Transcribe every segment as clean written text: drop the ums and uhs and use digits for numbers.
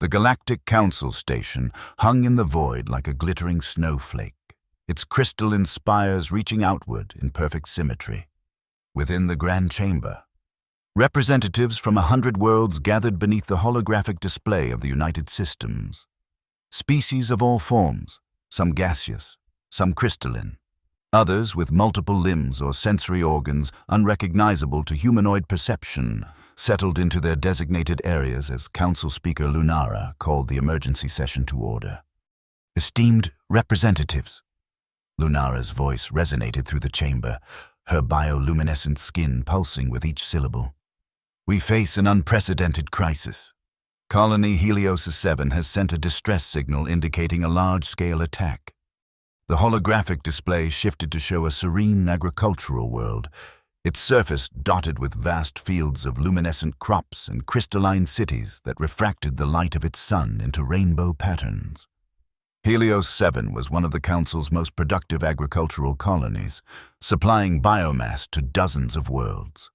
The Galactic Council station hung in the void like a glittering snowflake, its crystalline spires reaching outward in perfect symmetry. Within the grand chamber, representatives from 100 worlds gathered beneath the holographic display of the United Systems. Species of all forms, some gaseous, some crystalline, others with multiple limbs or sensory organs unrecognizable to humanoid perception, settled into their designated areas as Council Speaker Lunara called the emergency session to order. "Esteemed representatives," Lunara's voice resonated through the chamber, her bioluminescent skin pulsing with each syllable. "We face an unprecedented crisis. Colony Helios 7 has sent a distress signal indicating a large-scale attack. The holographic display shifted to show a serene agricultural world, its surface dotted with vast fields of luminescent crops and crystalline cities that refracted the light of its sun into rainbow patterns. Helios 7 was one of the Council's most productive agricultural colonies, supplying biomass to dozens of worlds.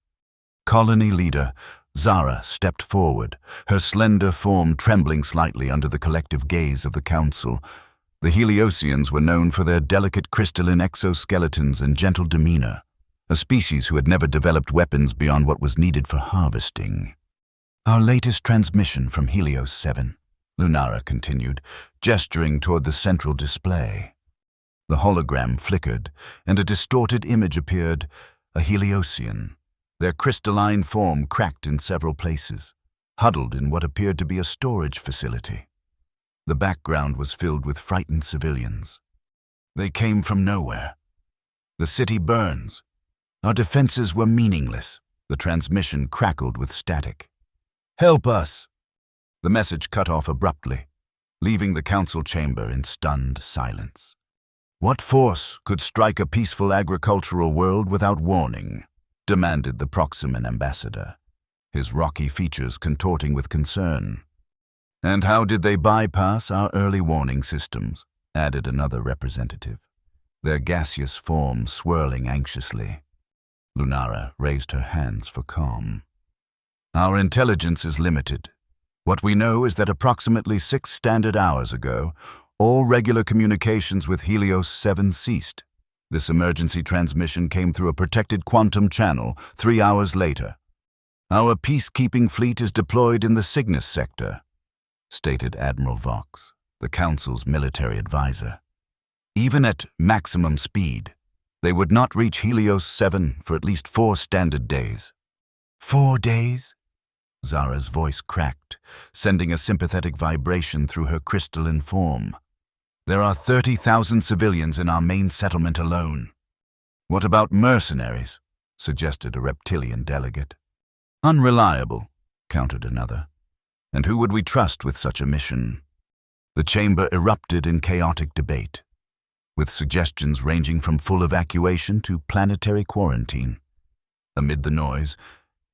Colony leader Zara stepped forward, her slender form trembling slightly under the collective gaze of the Council. The Heliosians were known for their delicate crystalline exoskeletons and gentle demeanor, a species who had never developed weapons beyond what was needed for harvesting. "Our latest transmission from Helios 7, Lunara continued, gesturing toward the central display. The hologram flickered, and a distorted image appeared, a Heliosian, their crystalline form cracked in several places, huddled in what appeared to be a storage facility. The background was filled with frightened civilians. They came from nowhere. The city burns. Our defenses were meaningless. The transmission crackled with static. Help us! The message cut off abruptly, leaving the council chamber in stunned silence. What force could strike a peaceful agricultural world without warning? Demanded the Proximan ambassador, his rocky features contorting with concern. And how did they bypass our early warning systems? Added another representative, their gaseous forms swirling anxiously. Lunara raised her hands for calm. Our intelligence is limited. What we know is that approximately 6 standard hours ago, all regular communications with Helios 7 ceased. This emergency transmission came through a protected quantum channel 3 hours later. Our peacekeeping fleet is deployed in the Cygnus sector, stated Admiral Vox, the Council's military advisor. Even at maximum speed, they would not reach Helios 7 for at least 4 standard days. 4 days? Zara's voice cracked, sending a sympathetic vibration through her crystalline form. There are 30,000 civilians in our main settlement alone. What about mercenaries? Suggested a reptilian delegate. Unreliable, countered another. And who would we trust with such a mission? The chamber erupted in chaotic debate, with suggestions ranging from full evacuation to planetary quarantine. Amid the noise,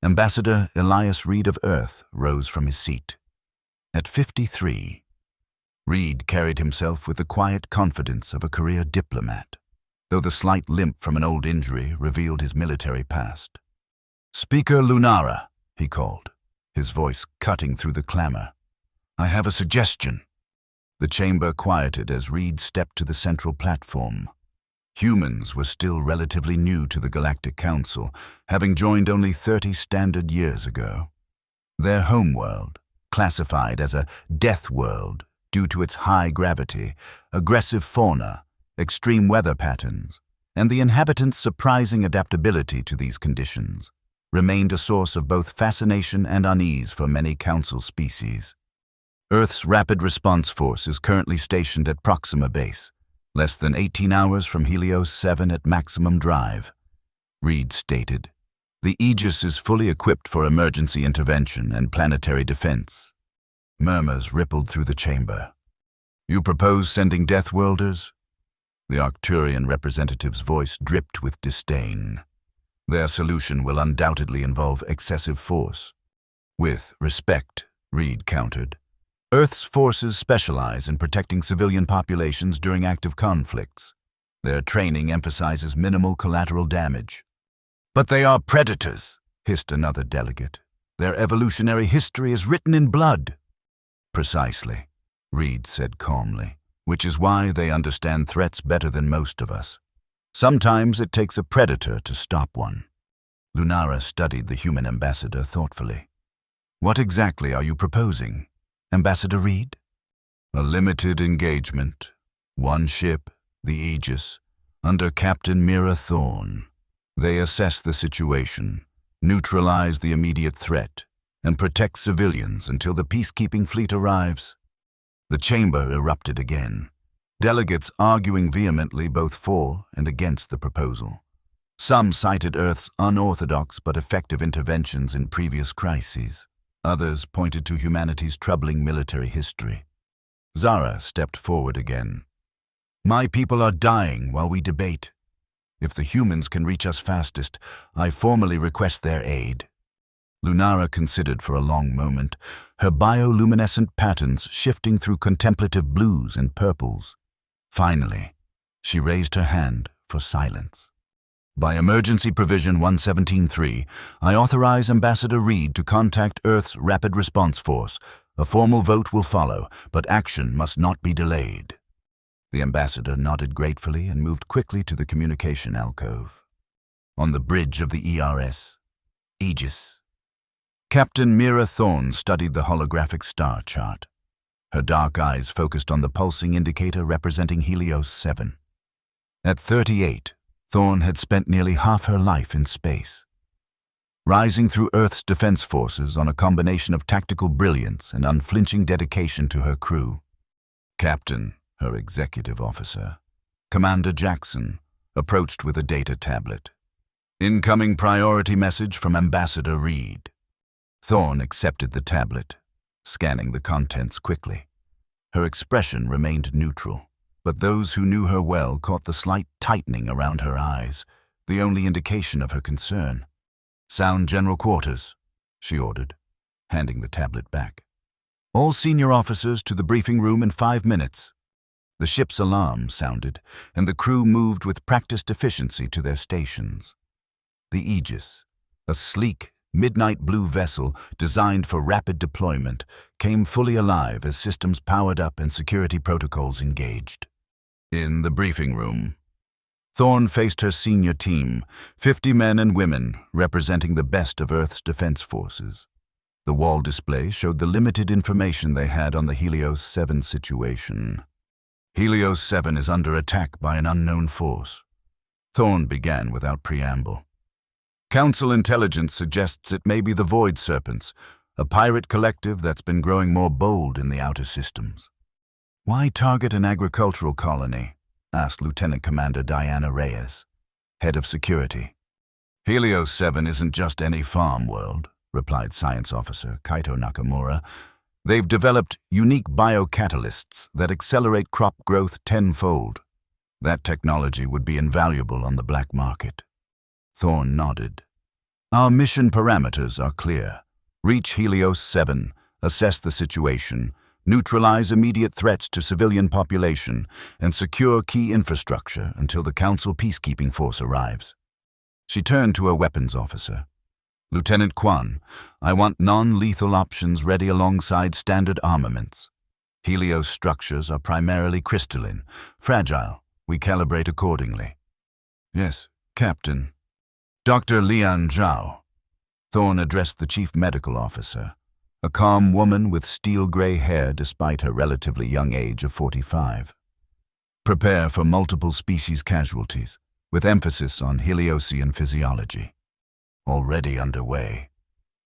Ambassador Elias Reed of Earth rose from his seat. At 53, Reed carried himself with the quiet confidence of a career diplomat, though the slight limp from an old injury revealed his military past. "Speaker Lunara," he called, his voice cutting through the clamor. "I have a suggestion." The chamber quieted as Reed stepped to the central platform. Humans were still relatively new to the Galactic Council, having joined only 30 standard years ago. Their homeworld, classified as a death world due to its high gravity, aggressive fauna, extreme weather patterns, and the inhabitants' surprising adaptability to these conditions, remained a source of both fascination and unease for many Council species. Earth's Rapid Response Force is currently stationed at Proxima Base, less than 18 hours from Helios 7 at maximum drive. Reed stated, "The Aegis is fully equipped for emergency intervention and planetary defense." Murmurs rippled through the chamber. "You propose sending Deathworlders?" The Arcturian representative's voice dripped with disdain. "Their solution will undoubtedly involve excessive force." "With respect," Reed countered, "Earth's forces specialize in protecting civilian populations during active conflicts. Their training emphasizes minimal collateral damage." "But they are predators," hissed another delegate. "Their evolutionary history is written in blood." Precisely, Reed said calmly, which is why they understand threats better than most of us. Sometimes it takes a predator to stop one. Lunara studied the human ambassador thoughtfully. What exactly are you proposing, Ambassador Reed? A limited engagement. One ship, the Aegis, under Captain Mira Thorne. They assess the situation, neutralize the immediate threat, and protect civilians until the peacekeeping fleet arrives. The chamber erupted again, delegates arguing vehemently both for and against the proposal. Some cited Earth's unorthodox but effective interventions in previous crises. Others pointed to humanity's troubling military history. Zara stepped forward again. My people are dying while we debate. If the humans can reach us fastest, I formally request their aid. Lunara considered for a long moment, her bioluminescent patterns shifting through contemplative blues and purples. Finally, she raised her hand for silence. By Emergency Provision 117.3, I authorize Ambassador Reed to contact Earth's Rapid Response Force. A formal vote will follow, but action must not be delayed. The ambassador nodded gratefully and moved quickly to the communication alcove. On the bridge of the ERS, Aegis, Captain Mira Thorne studied the holographic star chart. Her dark eyes focused on the pulsing indicator representing Helios 7. At 38, Thorne had spent nearly half her life in space, rising through Earth's defense forces on a combination of tactical brilliance and unflinching dedication to her crew. Captain, her executive officer, Commander Jackson, approached with a data tablet. Incoming priority message from Ambassador Reed. Thorne accepted the tablet, scanning the contents quickly. Her expression remained neutral, but those who knew her well caught the slight tightening around her eyes, the only indication of her concern. Sound General Quarters, she ordered, handing the tablet back. All senior officers to the briefing room in 5 minutes. The ship's alarm sounded, and the crew moved with practiced efficiency to their stations. The Aegis, a sleek, midnight blue vessel designed for rapid deployment, came fully alive as systems powered up and security protocols engaged. In the briefing room, Thorne faced her senior team, 50 men and women representing the best of Earth's defense forces. The wall display showed the limited information they had on the Helios 7 situation. Helios 7 is under attack by an unknown force. Thorne began without preamble. Council intelligence suggests it may be the Void Serpents, a pirate collective that's been growing more bold in the outer systems. Why target an agricultural colony? Asked Lieutenant Commander Diana Reyes, head of security. Helios 7 isn't just any farm world, replied Science Officer Kaito Nakamura. They've developed unique biocatalysts that accelerate crop growth tenfold. That technology would be invaluable on the black market. Thorne nodded. Our mission parameters are clear. Reach Helios 7, assess the situation, neutralize immediate threats to civilian population, and secure key infrastructure until the Council peacekeeping force arrives. She turned to her weapons officer. Lieutenant Kwan, I want non-lethal options ready alongside standard armaments. Helios structures are primarily crystalline, fragile. We calibrate accordingly. Yes, Captain. Dr. Lian Zhao. Thorne addressed the chief medical officer, a calm woman with steel-gray hair despite her relatively young age of 45. Prepare for multiple species casualties, with emphasis on Heliosian physiology. Already underway,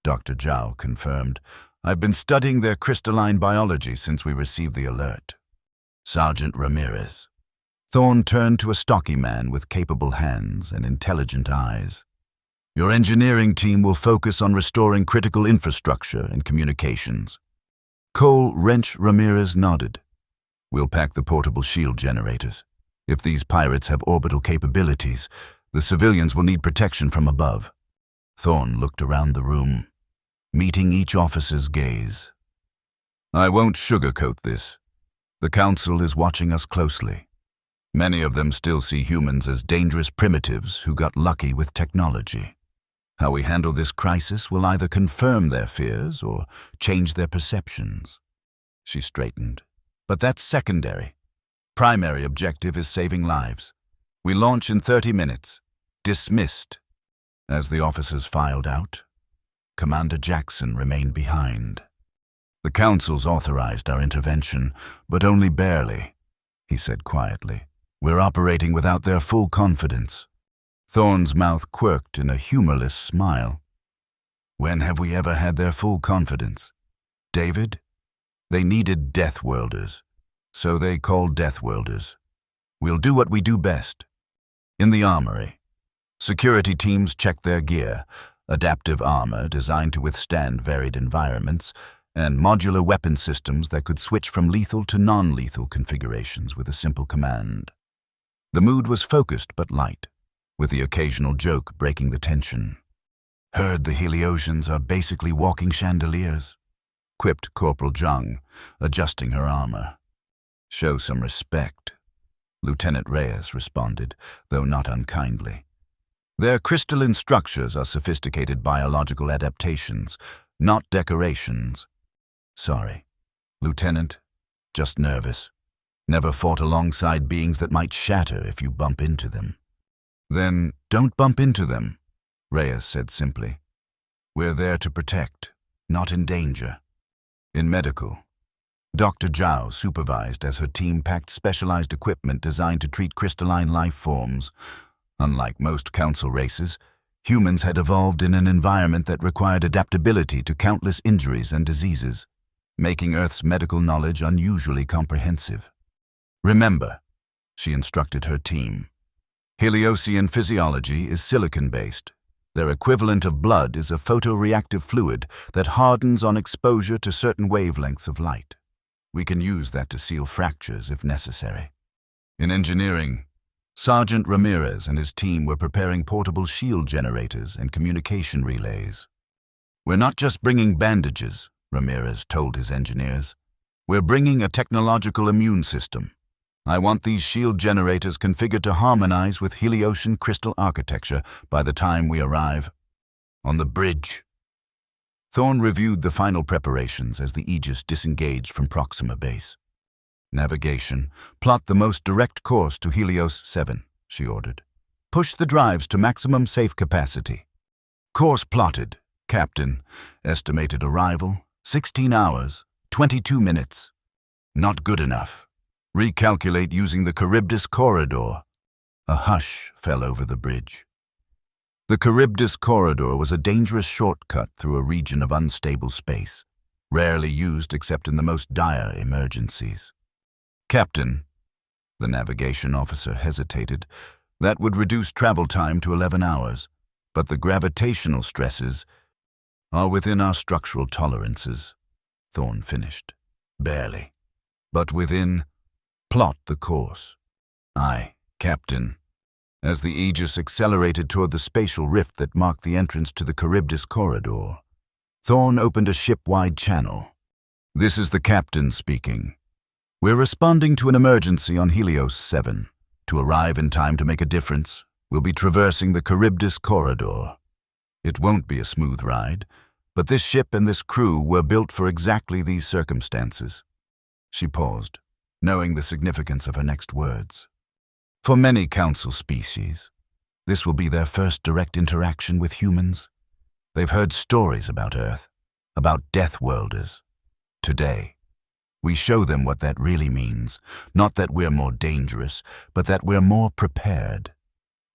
Dr. Zhao confirmed. I've been studying their crystalline biology since we received the alert. Sergeant Ramirez. Thorne turned to a stocky man with capable hands and intelligent eyes. Your engineering team will focus on restoring critical infrastructure and communications. Cole Wrench Ramirez nodded. We'll pack the portable shield generators. If these pirates have orbital capabilities, the civilians will need protection from above. Thorne looked around the room, meeting each officer's gaze. I won't sugarcoat this. The Council is watching us closely. Many of them still see humans as dangerous primitives who got lucky with technology. How we handle this crisis will either confirm their fears or change their perceptions. She straightened. But that's secondary. Primary objective is saving lives. We launch in 30 minutes. Dismissed. As the officers filed out, Commander Jackson remained behind. The councils authorized our intervention, but only barely, he said quietly. We're operating without their full confidence. Thorne's mouth quirked in a humorless smile. When have we ever had their full confidence? David? They needed Deathworlders, so they called Deathworlders. We'll do what we do best. In the armory, security teams check their gear, adaptive armor designed to withstand varied environments, and modular weapon systems that could switch from lethal to non-lethal configurations with a simple command. The mood was focused but light, with the occasional joke breaking the tension. Heard the Heliosians are basically walking chandeliers, quipped Corporal Jung, adjusting her armor. Show some respect, Lieutenant Reyes responded, though not unkindly. Their crystalline structures are sophisticated biological adaptations, not decorations. Sorry, Lieutenant, just nervous. Never fought alongside beings that might shatter if you bump into them. Then don't bump into them, Reyes said simply. We're there to protect, not endanger. In medical, Dr. Zhao supervised as her team packed specialized equipment designed to treat crystalline life forms. Unlike most council races, humans had evolved in an environment that required adaptability to countless injuries and diseases, making Earth's medical knowledge unusually comprehensive. Remember, she instructed her team, Heliosian physiology is silicon-based. Their equivalent of blood is a photoreactive fluid that hardens on exposure to certain wavelengths of light. We can use that to seal fractures if necessary. In engineering, Sergeant Ramirez and his team were preparing portable shield generators and communication relays. We're not just bringing bandages, Ramirez told his engineers. We're bringing a technological immune system. I want these shield generators configured to harmonize with Heliosian crystal architecture by the time we arrive. On the bridge. Thorne reviewed the final preparations as the Aegis disengaged from Proxima Base. Navigation, plot the most direct course to Helios 7, she ordered. Push the drives to maximum safe capacity. Course plotted, Captain. Estimated arrival, 16 hours, 22 minutes. Not good enough. Recalculate using the Charybdis corridor. A hush fell over the bridge. The Charybdis corridor was a dangerous shortcut through a region of unstable space, rarely used except in the most dire emergencies. Captain, the navigation officer hesitated. That would reduce travel time to 11 hours, but the gravitational stresses are within our structural tolerances, Thorne finished. Barely. But within, plot the course. Aye, Captain. As the Aegis accelerated toward the spatial rift that marked the entrance to the Charybdis corridor, Thorne opened a ship-wide channel. This is the captain speaking. We're responding to an emergency on Helios 7. To arrive in time to make a difference, we'll be traversing the Charybdis corridor. It won't be a smooth ride, but this ship and this crew were built for exactly these circumstances. She paused, knowing the significance of her next words. For many council species, this will be their first direct interaction with humans. They've heard stories about Earth, about Deathworlders. Today, we show them what that really means, not that we're more dangerous, but that we're more prepared.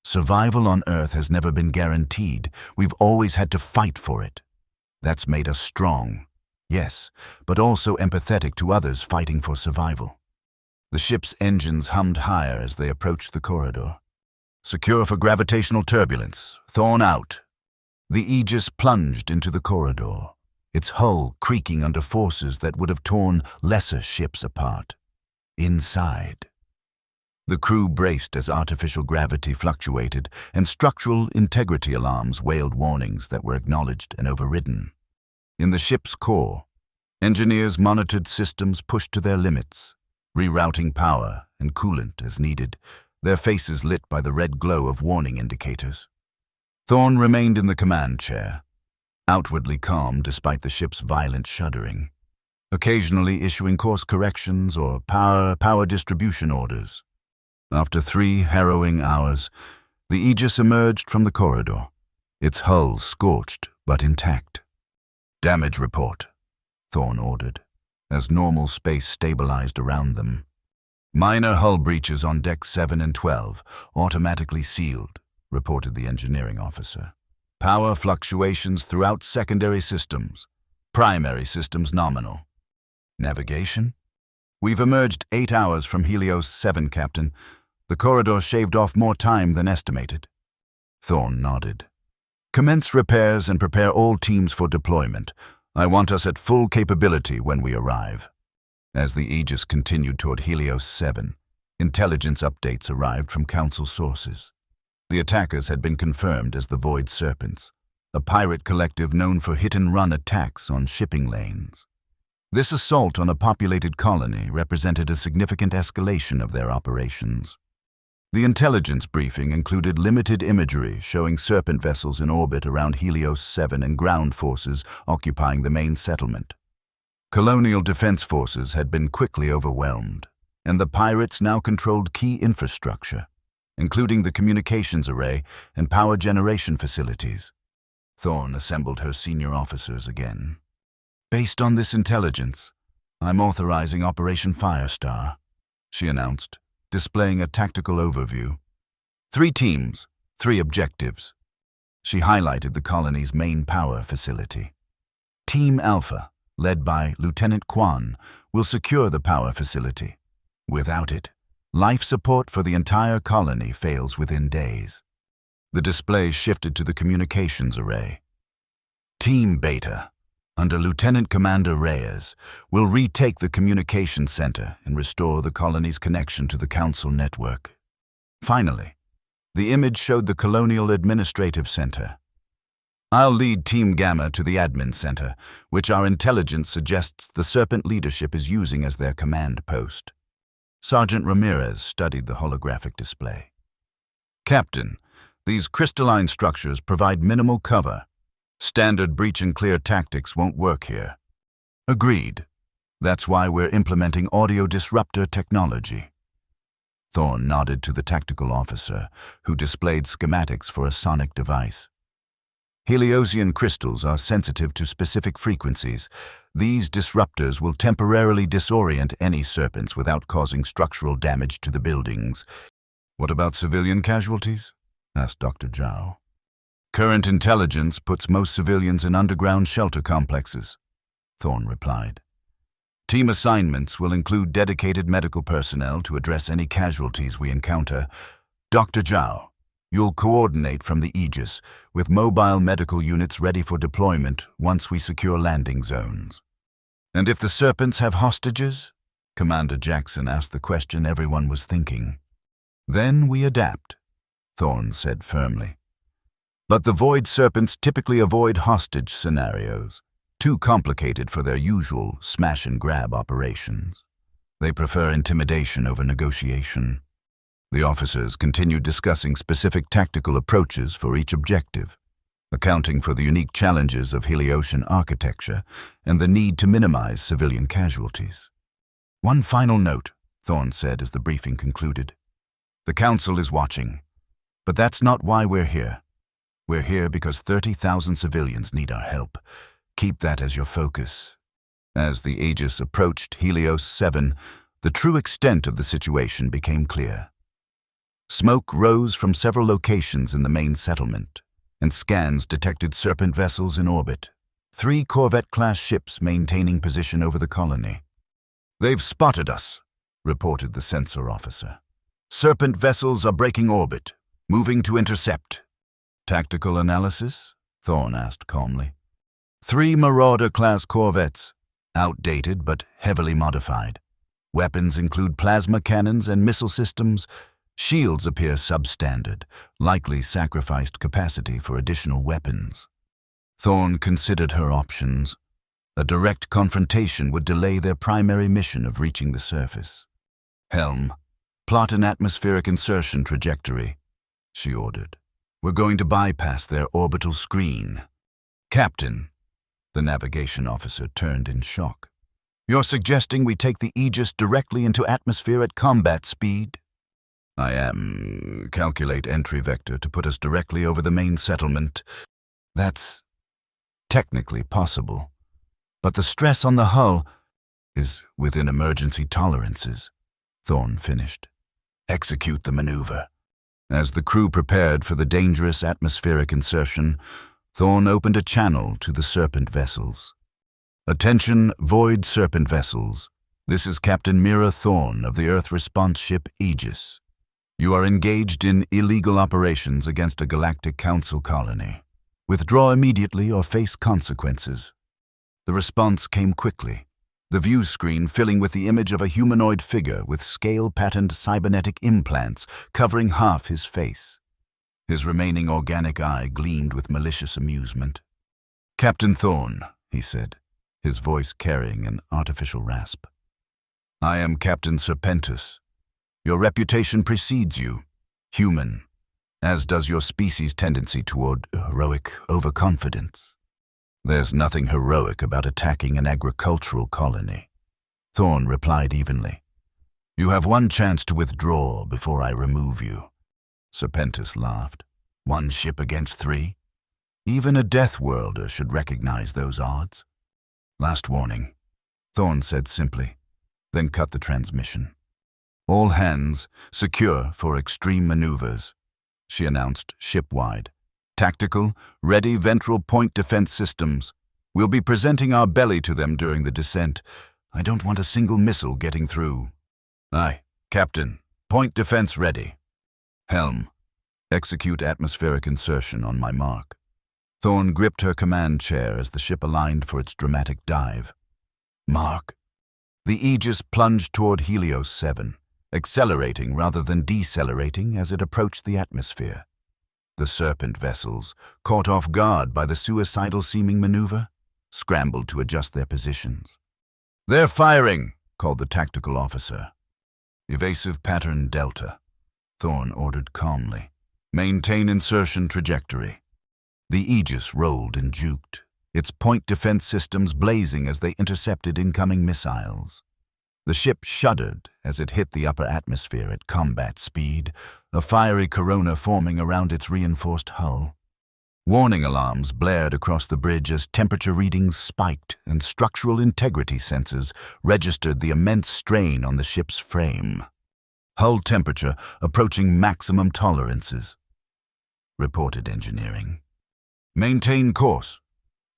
Survival on Earth has never been guaranteed. We've always had to fight for it. That's made us strong, yes, but also empathetic to others fighting for survival. The ship's engines hummed higher as they approached the corridor. Secure for gravitational turbulence. Thorne out. The Aegis plunged into the corridor, its hull creaking under forces that would have torn lesser ships apart. Inside, the crew braced as artificial gravity fluctuated and structural integrity alarms wailed warnings that were acknowledged and overridden. In the ship's core, engineers monitored systems pushed to their limits, rerouting power and coolant as needed, their faces lit by the red glow of warning indicators. Thorne remained in the command chair, outwardly calm despite the ship's violent shuddering. occasionally issuing course corrections or power distribution orders. After 3 harrowing hours, the Aegis emerged from the corridor, its hull scorched but intact. "Damage report," Thorne ordered, as normal space stabilized around them. "Minor hull breaches on decks 7 and 12, automatically sealed," reported the engineering officer. "Power fluctuations throughout secondary systems. Primary systems nominal. Navigation? We've emerged 8 hours from Helios 7, Captain. The corridor shaved off more time than estimated." Thorne nodded. "Commence repairs and prepare all teams for deployment. I want us at full capability when we arrive." As the Aegis continued toward Helios 7, intelligence updates arrived from Council sources. The attackers had been confirmed as the Void Serpents, a pirate collective known for hit-and-run attacks on shipping lanes. This assault on a populated colony represented a significant escalation of their operations. The intelligence briefing included limited imagery showing Serpent vessels in orbit around Helios 7 and ground forces occupying the main settlement. Colonial defense forces had been quickly overwhelmed, and the pirates now controlled key infrastructure, including the communications array and power generation facilities. Thorne assembled her senior officers again. "Based on this intelligence, I'm authorizing Operation Firestar," she announced, displaying a tactical overview. 3 teams, 3 objectives. She highlighted the colony's main power facility. Team Alpha, led by Lieutenant Quan, will secure the power facility. Without it, life support for the entire colony fails within days. The display shifted to the communications array. Team Beta, under Lieutenant Commander Reyes, will retake the communications center and restore the colony's connection to the Council network. Finally, the image showed the Colonial Administrative Center. "I'll lead Team Gamma to the Admin Center, which our intelligence suggests the Serpent leadership is using as their command post." Sergeant Ramirez studied the holographic display. "Captain, these crystalline structures provide minimal cover. Standard breach and clear tactics won't work here." "Agreed. That's why we're implementing audio disruptor technology." Thorne nodded to the tactical officer, who displayed schematics for a sonic device. "Heliosian crystals are sensitive to specific frequencies. These disruptors will temporarily disorient any serpents without causing structural damage to the buildings." "What about civilian casualties?" asked Dr. Zhao. "Current intelligence puts most civilians in underground shelter complexes," Thorne replied. "Team assignments will include dedicated medical personnel to address any casualties we encounter. Dr. Zhao, you'll coordinate from the Aegis, with mobile medical units ready for deployment once we secure landing zones." "And if the Serpents have hostages?" Commander Jackson asked the question everyone was thinking. "Then we adapt," Thorne said firmly. "But the Void Serpents typically avoid hostage scenarios, too complicated for their usual smash-and-grab operations. They prefer intimidation over negotiation." The officers continued discussing specific tactical approaches for each objective, accounting for the unique challenges of Heliosian architecture and the need to minimize civilian casualties. "One final note," Thorne said as the briefing concluded. "The Council is watching, but that's not why we're here. We're here because 30,000 civilians need our help. Keep that as your focus." As the Aegis approached Helios 7, the true extent of the situation became clear. Smoke rose from several locations in the main settlement, and scans detected Serpent vessels in orbit, 3 Corvette-class ships maintaining position over the colony. "They've spotted us," reported the sensor officer. "Serpent vessels are breaking orbit, moving to intercept." "Tactical analysis?" Thorne asked calmly. 3 Marauder-class corvettes, outdated but heavily modified. Weapons include plasma cannons and missile systems. Shields appear substandard, likely sacrificed capacity for additional weapons. Thorne considered her options. A direct confrontation would delay their primary mission of reaching the surface. "Helm, plot an atmospheric insertion trajectory," she ordered. "We're going to bypass their orbital screen." "Captain," the navigation officer turned in shock. You're suggesting we take the Aegis directly into atmosphere at combat speed? I am. Calculate entry vector to put us directly over the main settlement. That's technically possible. But the stress on the hull is within emergency tolerances, Thorne finished. Execute the maneuver. As the crew prepared for the dangerous atmospheric insertion, Thorne opened a channel to the Serpent vessels. Attention, Void Serpent vessels. This is Captain Mira Thorne of the Earth response ship Aegis. You are engaged in illegal operations against a Galactic Council colony. Withdraw immediately or face consequences. The response came quickly, the view screen filling with the image of a humanoid figure with scale-patterned cybernetic implants covering half his face. His remaining organic eye gleamed with malicious amusement. "Captain Thorne," he said, his voice carrying an artificial rasp. "I am Captain Serpentus. Your reputation precedes you, human, as does your species' tendency toward heroic overconfidence. There's nothing heroic about attacking an agricultural colony," Thorne replied evenly. "You have one chance to withdraw before I remove you." Serpentus laughed. "One ship against 3? Even a Deathworlder should recognize those odds." "Last warning," Thorne said simply, then cut the transmission. "All hands, secure for extreme maneuvers," she announced ship-wide. "Tactical, ready ventral point defense systems. We'll be presenting our belly to them during the descent. I don't want a single missile getting through." "Aye, Captain. Point defense ready. Helm, execute atmospheric insertion on my mark." Thorne gripped her command chair as the ship aligned for its dramatic dive. "Mark." The Aegis plunged toward Helios 7, accelerating rather than decelerating as it approached the atmosphere. The Serpent vessels, caught off guard by the suicidal-seeming maneuver, scrambled to adjust their positions. "They're firing," called the tactical officer. "Evasive pattern Delta," Thorne ordered calmly. "Maintain insertion trajectory." The Aegis rolled and juked, its point defense systems blazing as they intercepted incoming missiles. The ship shuddered as it hit the upper atmosphere at combat speed, a fiery corona forming around its reinforced hull. Warning alarms blared across the bridge as temperature readings spiked and structural integrity sensors registered the immense strain on the ship's frame. "Hull temperature approaching maximum tolerances," reported engineering. "Maintain course,"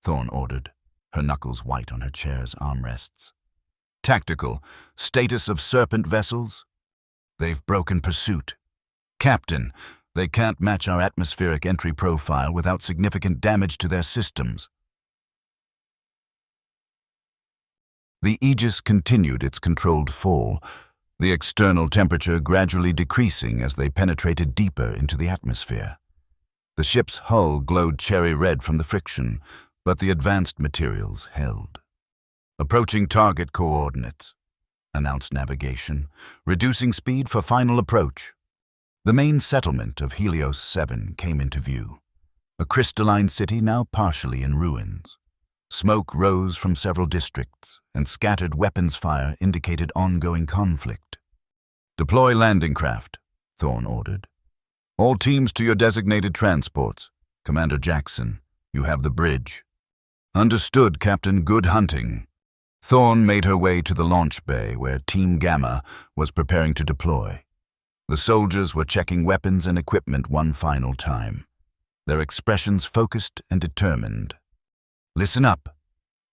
Thorne ordered, her knuckles white on her chair's armrests. "Tactical, status of Serpent vessels?" "They've broken pursuit." "Captain, they can't match our atmospheric entry profile without significant damage to their systems." The Aegis continued its controlled fall, the external temperature gradually decreasing as they penetrated deeper into the atmosphere. The ship's hull glowed cherry red from the friction, but the advanced materials held. "Approaching target coordinates," announced navigation, reducing speed for final approach. The main settlement of Helios 7 came into view, a crystalline city now partially in ruins. Smoke rose from several districts, and scattered weapons fire indicated ongoing conflict. "Deploy landing craft," Thorne ordered. "All teams to your designated transports. Commander Jackson, you have the bridge." "Understood, Captain. Good hunting." Thorne made her way to the launch bay where Team Gamma was preparing to deploy. The soldiers were checking weapons and equipment one final time, their expressions focused and determined. "Listen up,"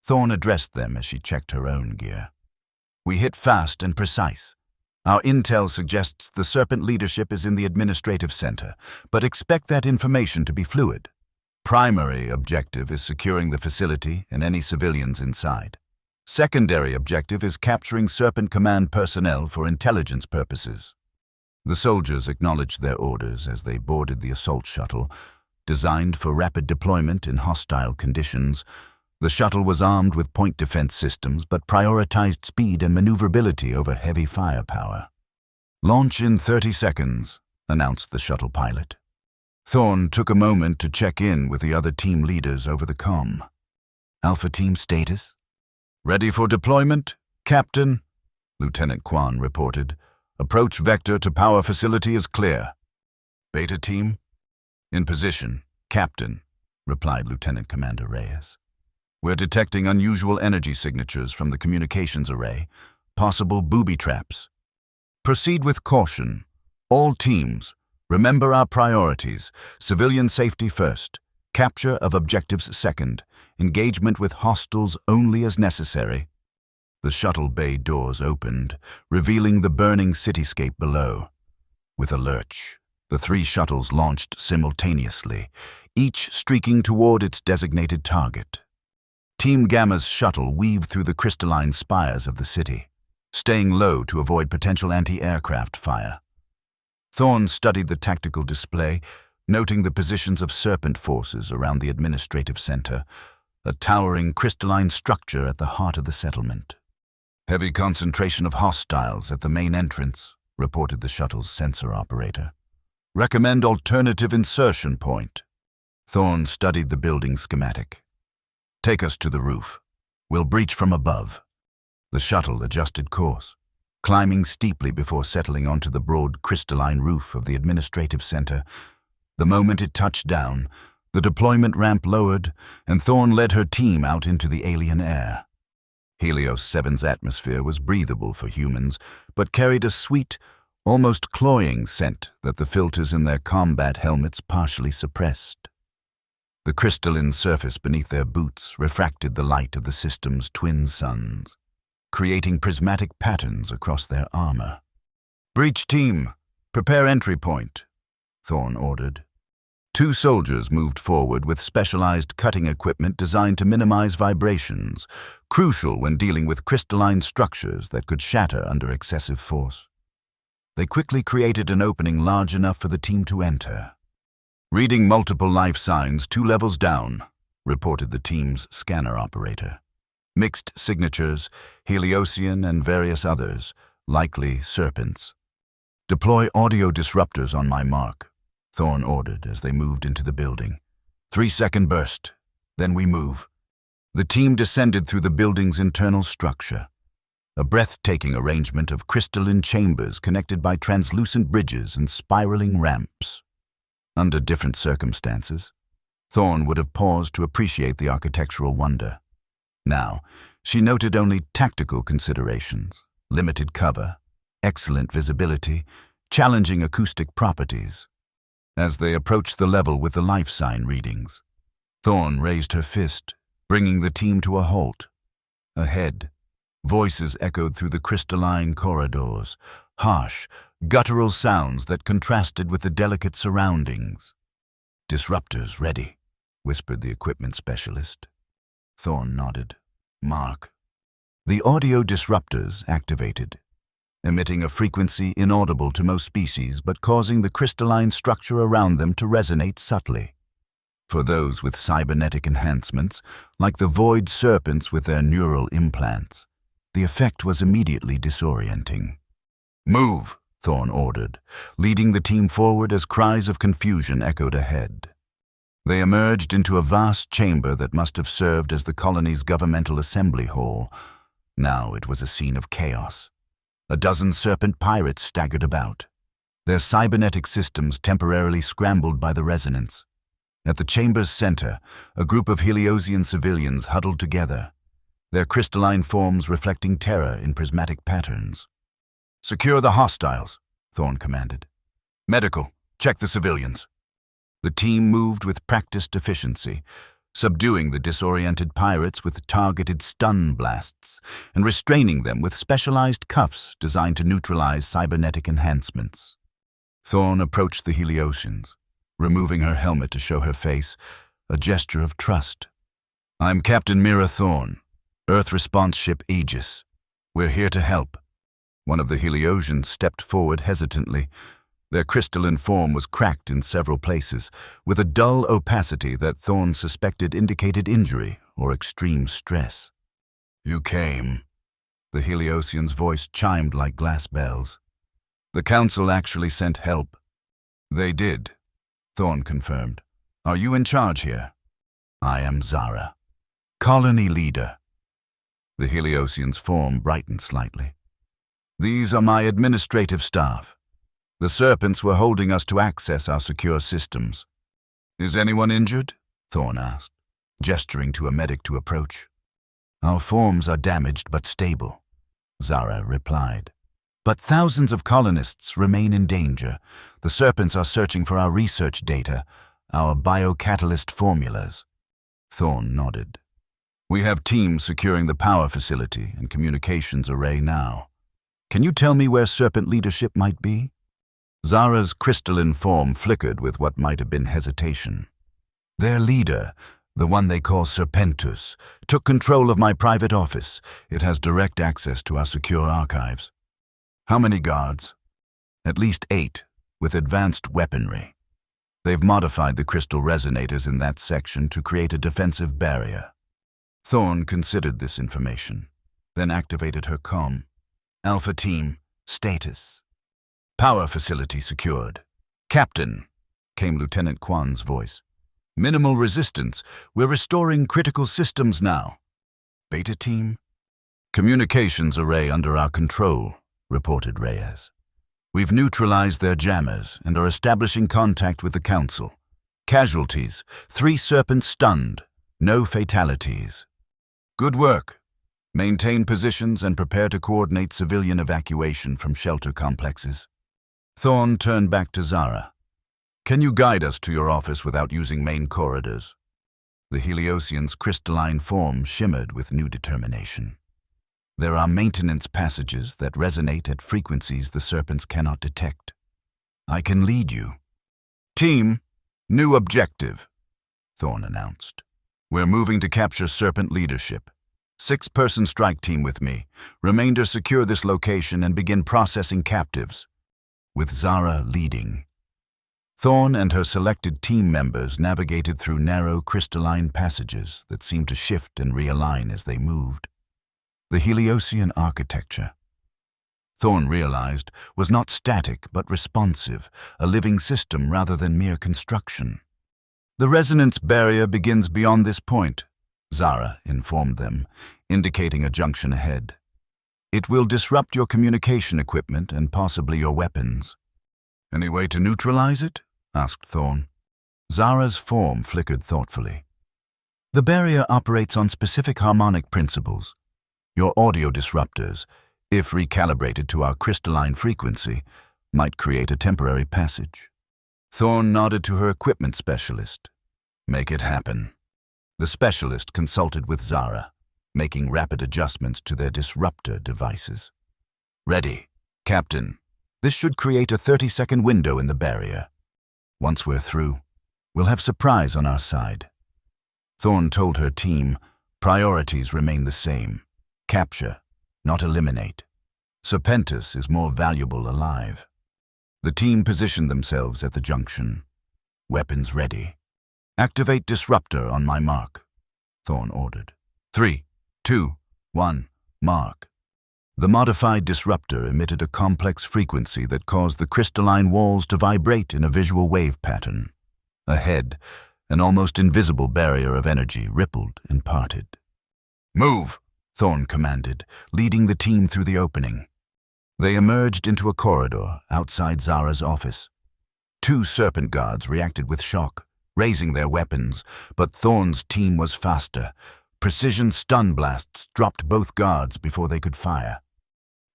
Thorne addressed them as she checked her own gear. "We hit fast and precise. Our intel suggests the Serpent leadership is in the administrative center, but expect that information to be fluid. Primary objective is securing the facility and any civilians inside. Secondary objective is capturing Serpent Command personnel for intelligence purposes." The soldiers acknowledged their orders as they boarded the assault shuttle. Designed for rapid deployment in hostile conditions, the shuttle was armed with point defense systems but prioritized speed and maneuverability over heavy firepower. "Launch in 30 seconds, announced the shuttle pilot. Thorne took a moment to check in with the other team leaders over the comm. "Alpha team status?" "Ready for deployment," Captain, Lieutenant Kwan reported. Approach vector to power facility is clear. Beta team? In position, Captain, replied Lieutenant Commander Reyes. We're detecting unusual energy signatures from the communications array, possible booby traps. Proceed with caution. All teams, remember our priorities. Civilian safety first, capture of objectives second, engagement with hostiles only as necessary. The shuttle bay doors opened, revealing the burning cityscape below. With a lurch, the 3 shuttles launched simultaneously, each streaking toward its designated target. Team Gamma's shuttle weaved through the crystalline spires of the city, staying low to avoid potential anti-aircraft fire. Thorne studied the tactical display, noting the positions of Serpent forces around the administrative center, a towering crystalline structure at the heart of the settlement. Heavy concentration of hostiles at the main entrance, reported the shuttle's sensor operator. Recommend alternative insertion point. Thorne studied the building schematic. Take us to the roof. We'll breach from above. The shuttle adjusted course, climbing steeply before settling onto the broad crystalline roof of the administrative center. The moment it touched down, the deployment ramp lowered, and Thorne led her team out into the alien air. Helios 7's atmosphere was breathable for humans, but carried a sweet, almost cloying scent that the filters in their combat helmets partially suppressed. The crystalline surface beneath their boots refracted the light of the system's twin suns, creating prismatic patterns across their armor. Breach team, prepare entry point, Thorne ordered. 2 soldiers moved forward with specialized cutting equipment designed to minimize vibrations, crucial when dealing with crystalline structures that could shatter under excessive force. They quickly created an opening large enough for the team to enter. Reading multiple life signs 2 levels down, reported the team's scanner operator. Mixed signatures, Heliosian and various others, likely Serpents. Deploy audio disruptors on my mark, Thorne ordered as they moved into the building. 3-second burst, then we move. The team descended through the building's internal structure, a breathtaking arrangement of crystalline chambers connected by translucent bridges and spiraling ramps. Under different circumstances, Thorne would have paused to appreciate the architectural wonder. Now, she noted only tactical considerations, limited cover, excellent visibility, challenging acoustic properties. As they approached the level with the life sign readings, Thorne raised her fist, bringing the team to a halt. Ahead, voices echoed through the crystalline corridors, harsh, guttural sounds that contrasted with the delicate surroundings. Disruptors ready, whispered the equipment specialist. Thorne nodded. Mark. The audio disruptors activated, emitting a frequency inaudible to most species but causing the crystalline structure around them to resonate subtly. For those with cybernetic enhancements, like the void serpents with their neural implants, the effect was immediately disorienting. Move, Thorne ordered, leading the team forward as cries of confusion echoed ahead. They emerged into a vast chamber that must have served as the colony's governmental assembly hall. Now it was a scene of chaos. A dozen serpent pirates staggered about, their cybernetic systems temporarily scrambled by the resonance. At the chamber's center, a group of Heliosian civilians huddled together, their crystalline forms reflecting terror in prismatic patterns. Secure the hostiles, Thorne commanded. Medical, check the civilians. The team moved with practiced efficiency, subduing the disoriented pirates with targeted stun blasts and restraining them with specialized cuffs designed to neutralize cybernetic enhancements. Thorne approached the Heliosians, removing her helmet to show her face, a gesture of trust. I'm Captain Mira Thorne, Earth Response Ship Aegis. We're here to help. One of the Heliosians stepped forward hesitantly. Their crystalline form was cracked in several places, with a dull opacity that Thorne suspected indicated injury or extreme stress. You came. The Heliosian's voice chimed like glass bells. The Council actually sent help. They did, Thorne confirmed. Are you in charge here? I am Zara, colony leader. The Heliosian's form brightened slightly. "These are my administrative staff. The serpents were holding us to access our secure systems." "Is anyone injured?" Thorn asked, gesturing to a medic to approach. "Our forms are damaged but stable," Zara replied. "But thousands of colonists remain in danger. The serpents are searching for our research data, our biocatalyst formulas." Thorn nodded. "We have teams securing the power facility and communications array now. Can you tell me where serpent leadership might be?" Zara's crystalline form flickered with what might have been hesitation. "Their leader, the one they call Serpentus, took control of my private office. It has direct access to our secure archives." "How many guards?" "At least 8, with advanced weaponry. They've modified the crystal resonators in that section to create a defensive barrier." Thorn considered this information, then activated her comm. "Alpha Team, status." "Power facility secured." "Captain," came Lieutenant Kwan's voice. "Minimal resistance. We're restoring critical systems now." "Beta Team?" "Communications array under our control," reported Reyes. "We've neutralized their jammers and are establishing contact with the Council. Casualties, 3 serpents stunned, no fatalities." "Good work. Maintain positions and prepare to coordinate civilian evacuation from shelter complexes." Thorn turned back to Zara. "Can you guide us to your office without using main corridors?" The Heliosian's crystalline form shimmered with new determination. "There are maintenance passages that resonate at frequencies the serpents cannot detect. I can lead you." "Team, new objective," Thorn announced. "We're moving to capture serpent leadership. 6-person strike team with me. Remainder secure this location and begin processing captives." With Zara leading, Thorn and her selected team members navigated through narrow crystalline passages that seemed to shift and realign as they moved. The Heliosian architecture, Thorn realized, was not static but responsive, a living system rather than mere construction. "The resonance barrier begins beyond this point," Zara informed them, indicating a junction ahead. "It will disrupt your communication equipment and possibly your weapons." "Any way to neutralize it?" asked Thorn. Zara's form flickered thoughtfully. "The barrier operates on specific harmonic principles. Your audio disruptors, if recalibrated to our crystalline frequency, might create a temporary passage." Thorn nodded to her equipment specialist. "Make it happen." The specialist consulted with Zara, making rapid adjustments to their disruptor devices. "Ready, Captain. This should create a 30-second window in the barrier. Once we're through, we'll have surprise on our side." Thorn told her team, priorities remain the same. Capture, not eliminate. Serpentus is more valuable alive. The team positioned themselves at the junction. Weapons ready. "Activate disruptor on my mark," Thorn ordered. 3, 2, 1, mark. The modified disruptor emitted a complex frequency that caused the crystalline walls to vibrate in a visual wave pattern. Ahead, an almost invisible barrier of energy rippled and parted. "Move!" Thorn commanded, leading the team through the opening. They emerged into a corridor outside Zara's office. 2 serpent guards reacted with shock, raising their weapons, but Thorn's team was faster. Precision stun blasts dropped both guards before they could fire.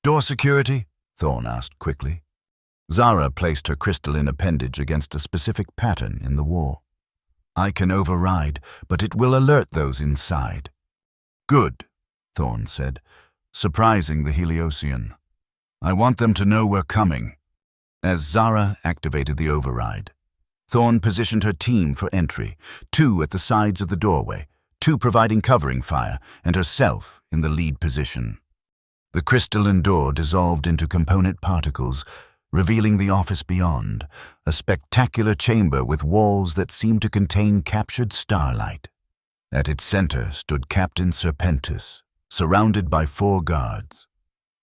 "Door security?" Thorn asked quickly. Zara placed her crystalline appendage against a specific pattern in the wall. "I can override, but it will alert those inside." "Good," Thorn said, surprising the Heliosian. "I want them to know we're coming." As Zara activated the override, Thorn positioned her team for entry, 2 at the sides of the doorway, 2 providing covering fire, and herself in the lead position. The crystalline door dissolved into component particles, revealing the office beyond, a spectacular chamber with walls that seemed to contain captured starlight. At its center stood Captain Serpentus, surrounded by 4 guards.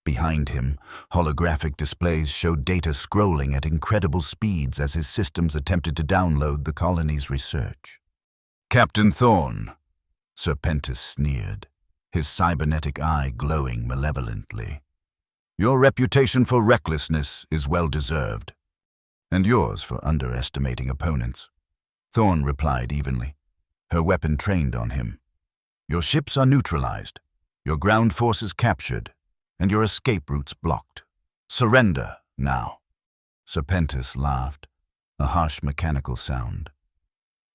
Behind him, holographic displays showed data scrolling at incredible speeds as his systems attempted to download the colony's research. "Captain Thorn," Serpentus sneered, his cybernetic eye glowing malevolently. "Your reputation for recklessness is well-deserved, and yours for underestimating opponents," Thorn replied evenly, her weapon trained on him. "Your ships are neutralized, your ground forces captured, and your escape routes blocked. Surrender now." Serpentis laughed, a harsh mechanical sound.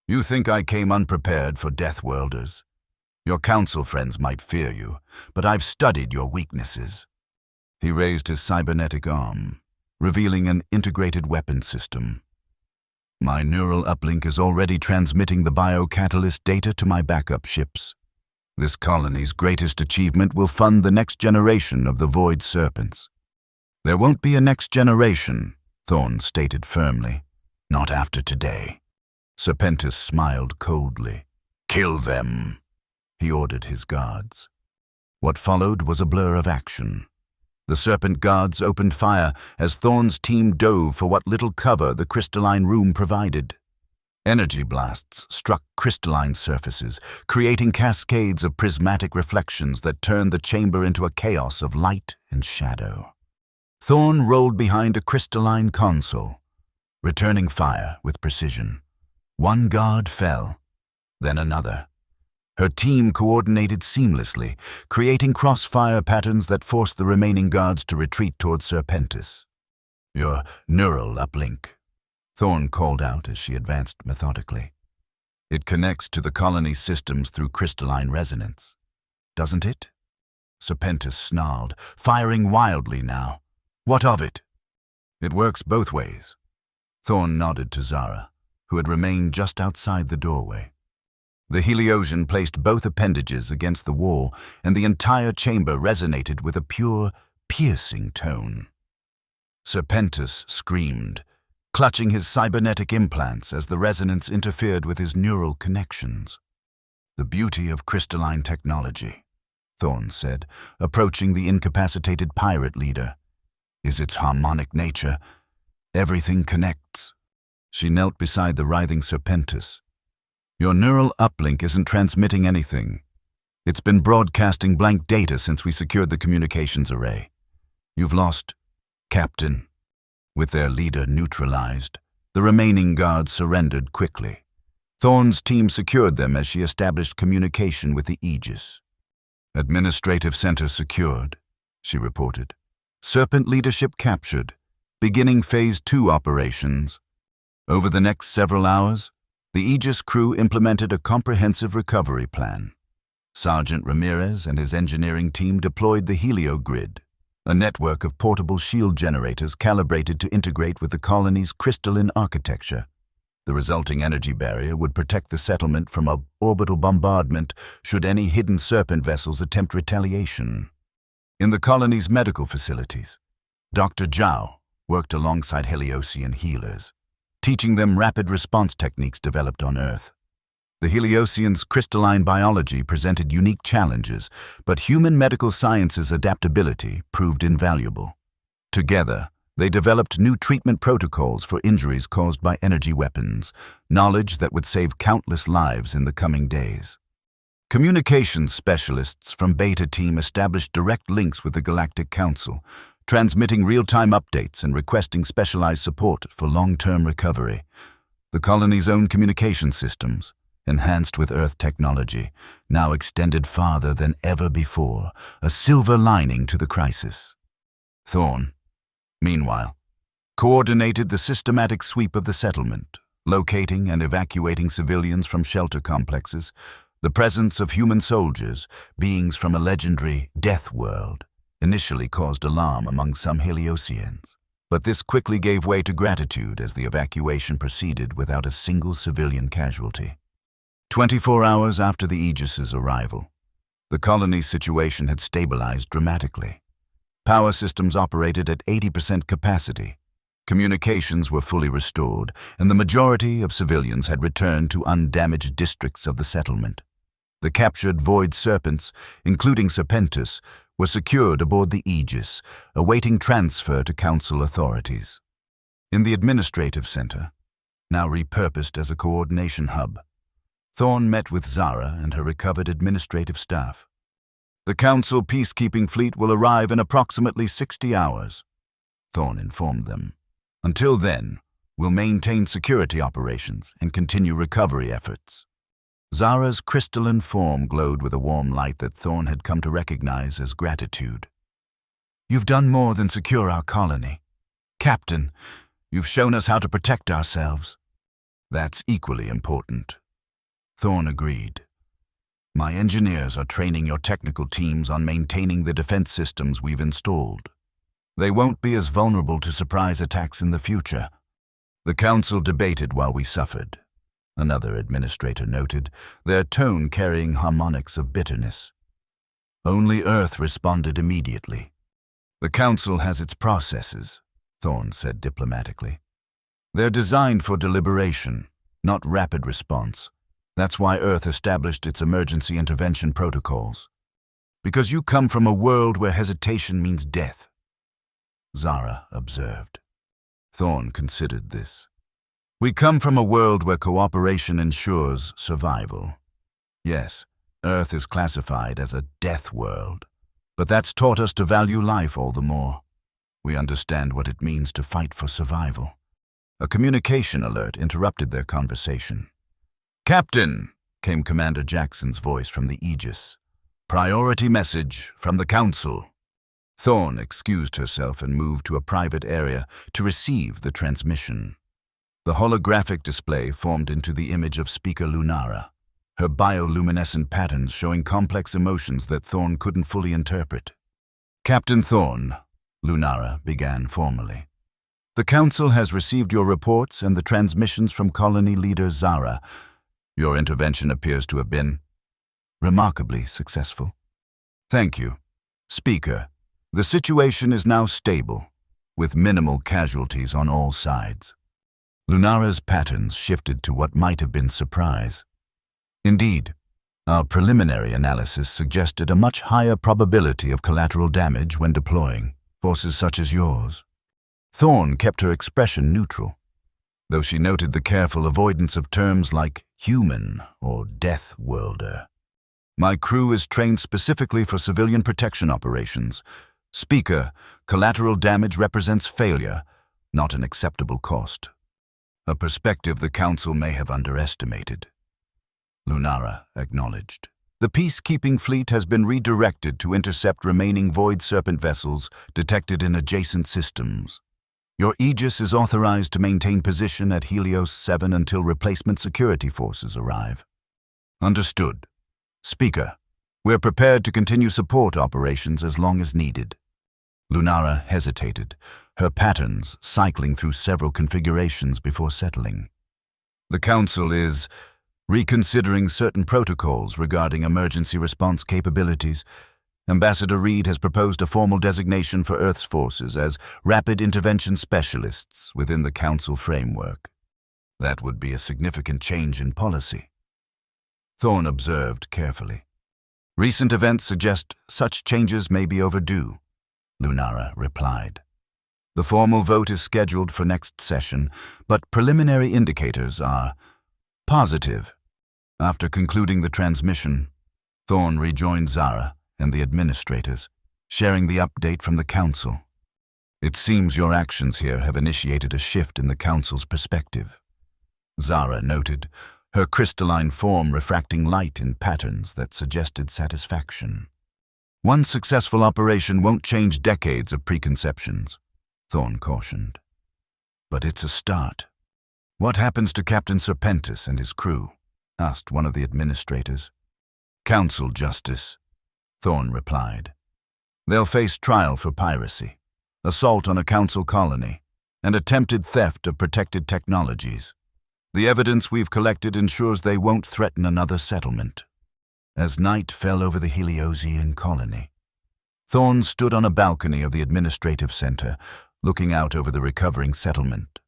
"You think I came unprepared for Deathworlders? Your council friends might fear you, but I've studied your weaknesses." He raised his cybernetic arm, revealing an integrated weapon system. "My neural uplink is already transmitting the biocatalyst data to my backup ships. This colony's greatest achievement will fund the next generation of the Void Serpents." "There won't be a next generation," Thorn stated firmly. "Not after today." Serpentis smiled coldly. "Kill them," he ordered his guards. What followed was a blur of action. The Serpent guards opened fire as Thorn's team dove for what little cover the crystalline room provided. Energy blasts struck crystalline surfaces, creating cascades of prismatic reflections that turned the chamber into a chaos of light and shadow. Thorn rolled behind a crystalline console, returning fire with precision. One guard fell, then another. Her team coordinated seamlessly, creating crossfire patterns that forced the remaining guards to retreat toward Serpentis. "Your neural uplink," Thorn called out as she advanced methodically. "It connects to the colony's systems through crystalline resonance, doesn't it?" Serpentis snarled, firing wildly now. "What of it?" "It works both ways." Thorn nodded to Zara, who had remained just outside the doorway. The Heliosian placed both appendages against the wall, and the entire chamber resonated with a pure, piercing tone. Serpentis screamed, clutching his cybernetic implants as the resonance interfered with his neural connections. "The beauty of crystalline technology," Thorn said, approaching the incapacitated pirate leader, "is its harmonic nature. Everything connects." She knelt beside the writhing Serpentis. "Your neural uplink isn't transmitting anything. It's been broadcasting blank data since we secured the communications array. You've lost, Captain." With their leader neutralized, the remaining guards surrendered quickly. Thorn's team secured them as she established communication with the Aegis. "Administrative center secured," she reported. "Serpent leadership captured, beginning Phase 2 operations." Over the next several hours, the Aegis crew implemented a comprehensive recovery plan. Sergeant Ramirez and his engineering team deployed the Heliogrid, a network of portable shield generators calibrated to integrate with the colony's crystalline architecture. The resulting energy barrier would protect the settlement from an orbital bombardment should any hidden Serpent vessels attempt retaliation. In the colony's medical facilities, Dr. Zhao worked alongside Heliosian healers, teaching them rapid response techniques developed on Earth. The Heliosians' crystalline biology presented unique challenges, but human medical science's adaptability proved invaluable. Together, they developed new treatment protocols for injuries caused by energy weapons, knowledge that would save countless lives in the coming days. Communications specialists from Beta Team established direct links with the Galactic Council, transmitting real-time updates and requesting specialized support for long-term recovery. The colony's own communication systems, enhanced with Earth technology, now extended farther than ever before, a silver lining to the crisis. Thorn, meanwhile, coordinated the systematic sweep of the settlement, locating and evacuating civilians from shelter complexes. The presence of human soldiers, beings from a legendary death world, initially caused alarm among some Heliosians, but this quickly gave way to gratitude as the evacuation proceeded without a single civilian casualty. 24 hours after the Aegis's arrival, the colony's situation had stabilized dramatically. Power systems operated at 80% capacity. Communications were fully restored, and the majority of civilians had returned to undamaged districts of the settlement. The captured Void Serpents, including Serpentis, were secured aboard the Aegis, awaiting transfer to Council authorities. In the administrative center, now repurposed as a coordination hub, Thorn met with Zara and her recovered administrative staff. The Council peacekeeping fleet will arrive in approximately 60 hours, Thorne informed them. Until then, we'll maintain security operations and continue recovery efforts. Zara's crystalline form glowed with a warm light that Thorne had come to recognize as gratitude. You've done more than secure our colony. Captain, you've shown us how to protect ourselves. That's equally important. Thorne agreed. My engineers are training your technical teams on maintaining the defense systems we've installed. They won't be as vulnerable to surprise attacks in the future. The Council debated while we suffered. Another administrator noted, their tone carrying harmonics of bitterness. Only Earth responded immediately. The Council has its processes, Thorne said diplomatically. They're designed for deliberation, not rapid response. That's why Earth established its emergency intervention protocols. Because you come from a world where hesitation means death, Zara observed. Thorne considered this. We come from a world where cooperation ensures survival. Yes, Earth is classified as a death world, but that's taught us to value life all the more. We understand what it means to fight for survival. A communication alert interrupted their conversation. Captain, came Commander Jackson's voice from the Aegis. Priority message from the Council. Thorne excused herself and moved to a private area to receive the transmission. The holographic display formed into the image of Speaker Lunara, her bioluminescent patterns showing complex emotions that Thorne couldn't fully interpret. Captain Thorne, Lunara began formally. The Council has received your reports and the transmissions from colony leader Zara. Your intervention appears to have been remarkably successful. Thank you. Speaker, the situation is now stable, with minimal casualties on all sides. Lunara's patterns shifted to what might have been surprise. Indeed, our preliminary analysis suggested a much higher probability of collateral damage when deploying forces such as yours. Thorne kept her expression neutral, though she noted the careful avoidance of terms like human or Deathworlder. My crew is trained specifically for civilian protection operations. Speaker, collateral damage represents failure, not an acceptable cost. A perspective the Council may have underestimated. Lunara acknowledged. The peacekeeping fleet has been redirected to intercept remaining Void Serpent vessels detected in adjacent systems. Your Aegis is authorized to maintain position at Helios 7 until replacement security forces arrive. Understood. Speaker, we're prepared to continue support operations as long as needed. Lunara hesitated, her patterns cycling through several configurations before settling. The Council is reconsidering certain protocols regarding emergency response capabilities. Ambassador Reed has proposed a formal designation for Earth's forces as Rapid Intervention Specialists within the Council framework. That would be a significant change in policy. Thorne observed carefully. Recent events suggest such changes may be overdue, Lunara replied. The formal vote is scheduled for next session, but preliminary indicators are positive. After concluding the transmission, Thorne rejoined Zara and the administrators, sharing the update from the Council. It seems your actions here have initiated a shift in the Council's perspective, Zara noted, her crystalline form refracting light in patterns that suggested satisfaction. One successful operation won't change decades of preconceptions, Thorne cautioned. But it's a start. What happens to Captain Serpentis and his crew? Asked one of the administrators. Council justice, Thorne replied. They'll face trial for piracy, assault on a Council colony, and attempted theft of protected technologies. The evidence we've collected ensures they won't threaten another settlement. As night fell over the Heliosian colony, Thorne stood on a balcony of the administrative center, looking out over the recovering settlement.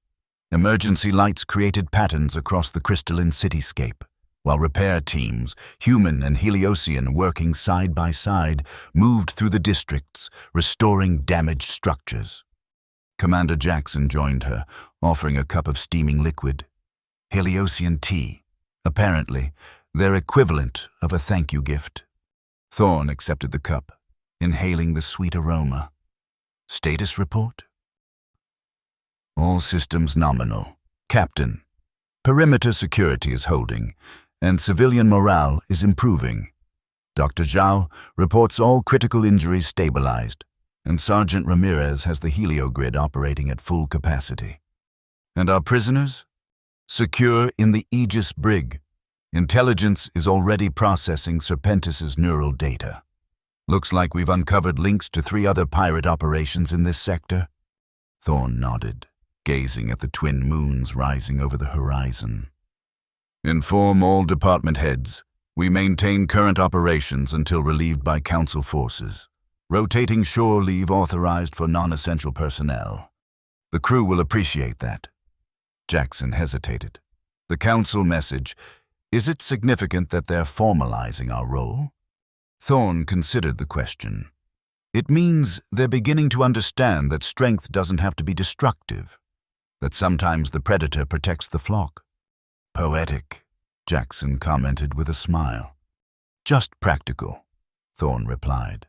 Emergency lights created patterns across the crystalline cityscape, while repair teams, human and Heliosian working side by side, moved through the districts, restoring damaged structures. Commander Jackson joined her, offering a cup of steaming liquid. Heliosian tea, apparently their equivalent of a thank you gift. Thorn accepted the cup, inhaling the sweet aroma. Status report? All systems nominal. Captain, perimeter security is holding, and civilian morale is improving. Dr. Zhao reports all critical injuries stabilized, and Sergeant Ramirez has the heliogrid operating at full capacity. And our prisoners? Secure in the Aegis brig. Intelligence is already processing Serpentis' neural data. Looks like we've uncovered links to 3 other pirate operations in this sector. Thorn nodded, gazing at the twin moons rising over the horizon. Inform all department heads. We maintain current operations until relieved by Council forces. Rotating shore leave authorized for non-essential personnel. The crew will appreciate that. Jackson hesitated. The Council message, is it significant that they're formalizing our role? Thorn considered the question. It means they're beginning to understand that strength doesn't have to be destructive, that sometimes the predator protects the flock. Poetic, Jackson commented with a smile. Just practical, Thorn replied.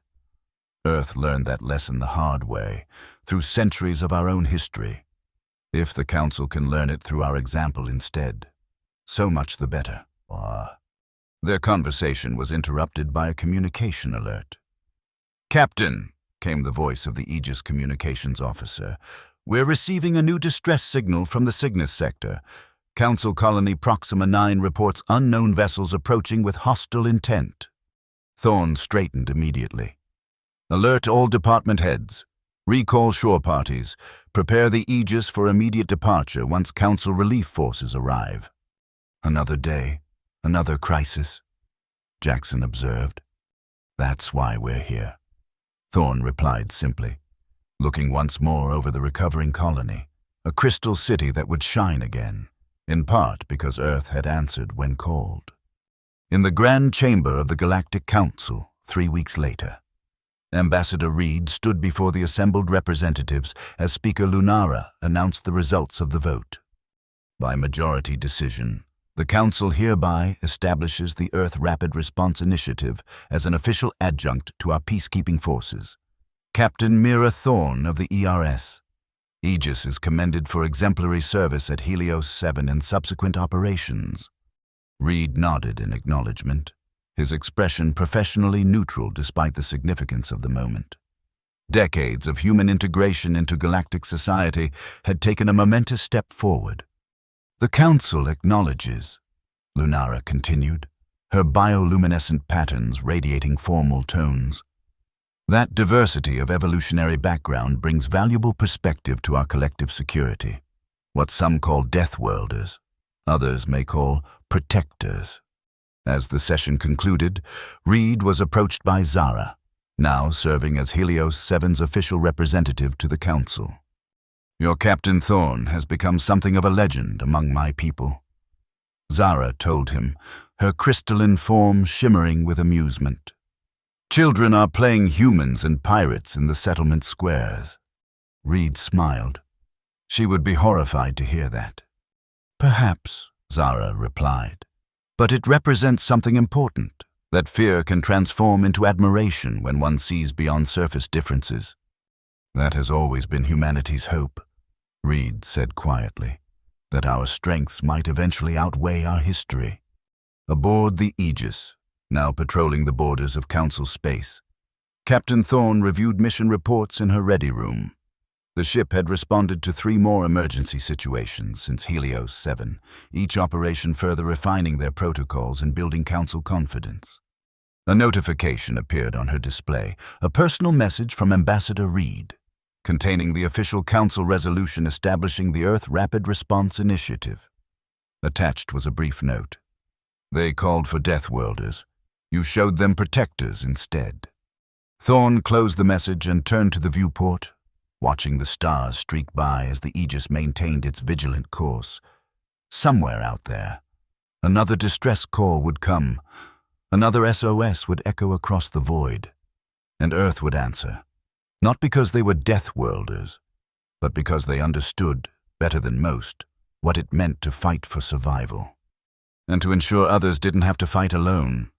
Earth learned that lesson the hard way, through centuries of our own history. If the Council can learn it through our example instead, so much the better. Their conversation was interrupted by a communication alert. Captain, came the voice of the Aegis communications officer, we're receiving a new distress signal from the Cygnus sector. Council Colony Proxima 9 reports unknown vessels approaching with hostile intent. Thorn straightened immediately. Alert all department heads. Recall shore parties. Prepare the Aegis for immediate departure once Council relief forces arrive. Another day, another crisis, Jackson observed. That's why we're here, Thorn replied simply, looking once more over the recovering colony, a crystal city that would shine again, in part because Earth had answered when called. In the Grand Chamber of the Galactic Council, 3 weeks later, Ambassador Reed stood before the assembled representatives as Speaker Lunara announced the results of the vote. By majority decision, the Council hereby establishes the Earth Rapid Response Initiative as an official adjunct to our peacekeeping forces. Captain Mira Thorn of the ERS. Aegis is commended for exemplary service at Helios 7 and subsequent operations. Reed nodded in acknowledgement, his expression professionally neutral despite the significance of the moment. Decades of human integration into galactic society had taken a momentous step forward. The Council acknowledges, Lunara continued, her bioluminescent patterns radiating formal tones. That diversity of evolutionary background brings valuable perspective to our collective security, what some call Deathworlders, others may call protectors. As the session concluded, Reed was approached by Zara, now serving as Helios 7's official representative to the Council. Your Captain Thorn has become something of a legend among my people. Zara told him, her crystalline form shimmering with amusement. Children are playing humans and pirates in the settlement squares. Reed smiled. She would be horrified to hear that. Perhaps, Zara replied. But it represents something important, that fear can transform into admiration when one sees beyond surface differences. That has always been humanity's hope, Reed said quietly, that our strengths might eventually outweigh our history. Aboard the Aegis, now patrolling the borders of Council space, Captain Thorn reviewed mission reports in her ready room. The ship had responded to 3 more emergency situations since Helios 7, each operation further refining their protocols and building Council confidence. A notification appeared on her display, a personal message from Ambassador Reed, containing the official Council resolution establishing the Earth Rapid Response Initiative. Attached was a brief note. They called for Deathworlders. You showed them protectors instead. Thorn closed the message and turned to the viewport, watching the stars streak by as the Aegis maintained its vigilant course. Somewhere out there, another distress call would come, another SOS would echo across the void, and Earth would answer, not because they were Deathworlders, but because they understood, better than most, what it meant to fight for survival, and to ensure others didn't have to fight alone.